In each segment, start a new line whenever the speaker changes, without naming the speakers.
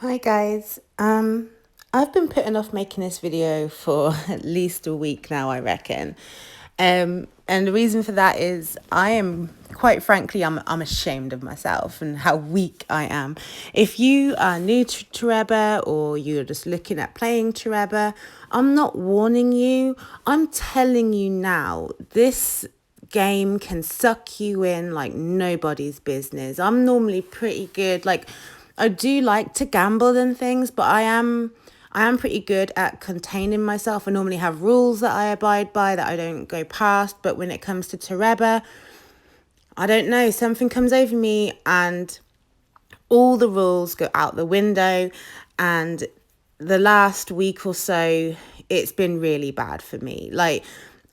Hi guys. I've been putting off making this video for at least a week now, I reckon. And the reason for that is I am quite frankly I'm ashamed of myself and how weak I am. If you are new to Toreba or you're just looking at playing Toreba, I'm not warning you. I'm telling you now. This game can suck you in like nobody's business. I'm normally pretty good. Like I do like to gamble and things, but I am pretty good at containing myself. I normally have rules that I abide by that I don't go past, but when it comes to Toreba, I don't know, something comes over me and all the rules go out the window, and the last week or so it's been really bad for me. Like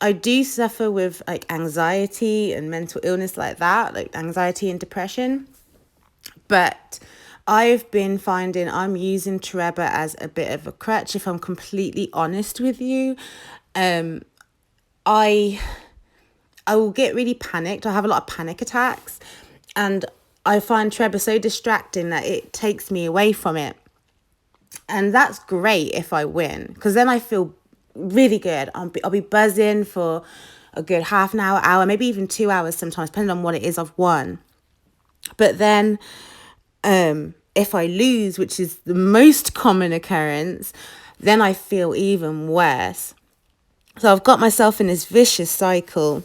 I do suffer with like anxiety and mental illness like that, like anxiety and depression. But I've been finding I'm using Toreba as a bit of a crutch, if I'm completely honest with you. Um, I I will get really panicked. I have a lot of panic attacks, and I find Toreba so distracting that it takes me away from it. And that's great if I win, because then I feel really good. I'll be buzzing for a good half an hour, maybe even 2 hours sometimes, depending on what it is I've won. But then if I lose, which is the most common occurrence, then I feel even worse. So I've got myself in this vicious cycle.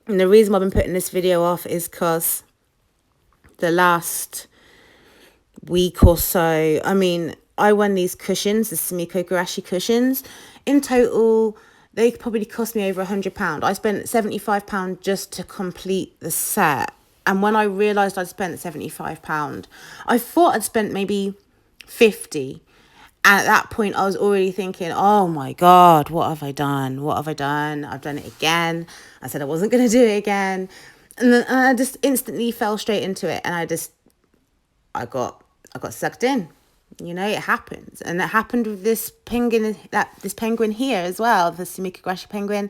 And the reason why I've been putting this video off is because the last week or so, I mean, I won these cushions, the Sumiko Gurashi cushions. In total, they probably cost me over £100. I spent £75 just to complete the set. And when I realised I'd spent £75, I thought I'd spent maybe 50. And at that point, I was already thinking, oh my God, what have I done? What have I done? I've done it again. I said I wasn't going to do it again. And then I just instantly fell straight into it. And I got sucked in. You know, it happens. And that happened with this penguin here as well, the Sumikagashi penguin.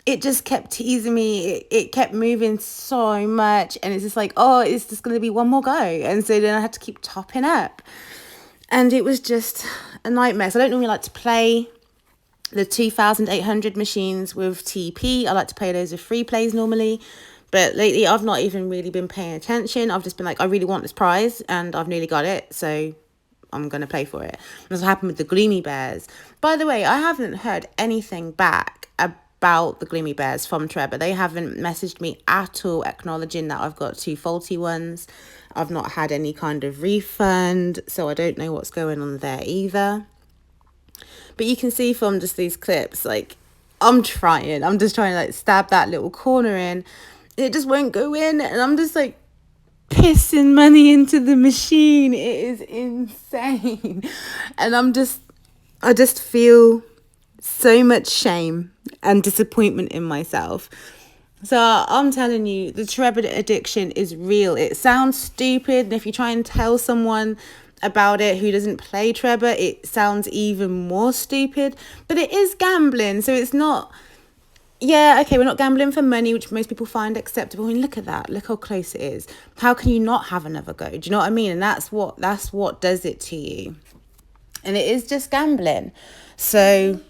It just kept teasing me. It kept moving so much, and it's just like, oh, it's just going to be one more go. And so then I had to keep topping up. And it was just a nightmare. So I don't normally like to play the 2,800 machines with TP. I like to play those with free plays normally. But lately, I've not even really been paying attention. I've just been like, I really want this prize, and I've nearly got it. So I'm going to play for it. That's what happened with the Gloomy Bears. By the way, I haven't heard anything back about the Gloomy Bears from Trevor. They haven't messaged me at all acknowledging that I've got two faulty ones. I've not had any kind of refund, so I don't know what's going on there either. But you can see from just these clips, like, I'm just trying to like stab that little corner in. It just won't go in, and I'm just like pissing money into the machine. It is insane. And I just feel so much shame and disappointment in myself. So I'm telling you, the Toreba addiction is real. It sounds stupid, and if you try and tell someone about it who doesn't play Toreba, it sounds even more stupid. But it is gambling, so it's not. Yeah, okay, we're not gambling for money, which most people find acceptable. I mean, look at that. Look how close it is. How can you not have another go? Do you know what I mean? And that's what does it to you. And it is just gambling. So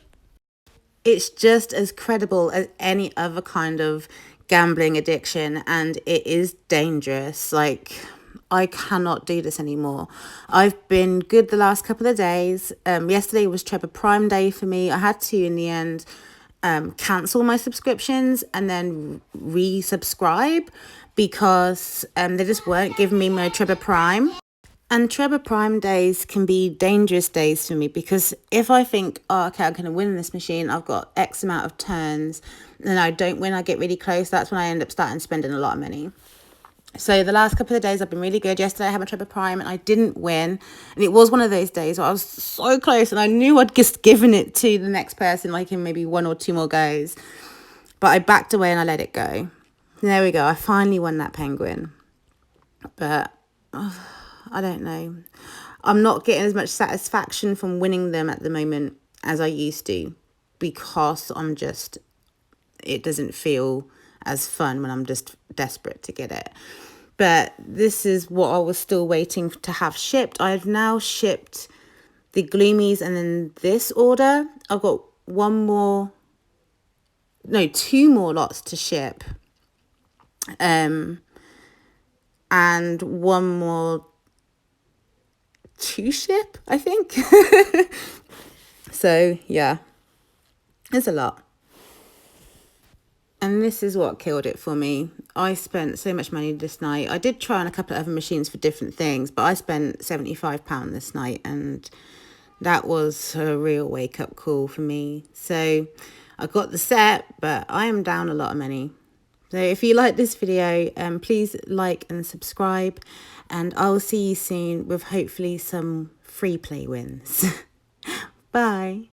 it's just as credible as any other kind of gambling addiction, and it is dangerous. Like, I cannot do this anymore. I've been good the last couple of days. Yesterday was Toreba Prime Day for me. I had to, in the end, cancel my subscriptions and then resubscribe because they just weren't giving me my Toreba Prime. And Toreba Prime days can be dangerous days for me because if I think, oh, okay, I'm going to win this machine, I've got X amount of turns, and I don't win, I get really close, that's when I end up starting spending a lot of money. So the last couple of days I've been really good. Yesterday I had my Toreba Prime and I didn't win. And it was one of those days where I was so close and I knew I'd just given it to the next person like in maybe one or two more goes. But I backed away and I let it go. There we go. I finally won that penguin. But I don't know. I'm not getting as much satisfaction from winning them at the moment as I used to because it doesn't feel as fun when I'm just desperate to get it. but this is what I was still waiting to have shipped. I've now shipped the Gloomies and then this order. I've got two more lots to ship. And one more to ship, I think. So yeah, it's a lot. And this is what killed it for me. I spent so much money this night. I did try on a couple of other machines for different things, but I spent £75 this night, and that was a real wake-up call for me. So I got the set, but I am down a lot of money. So if you like this video, please like and subscribe, and I'll see you soon with hopefully some free play wins. Bye.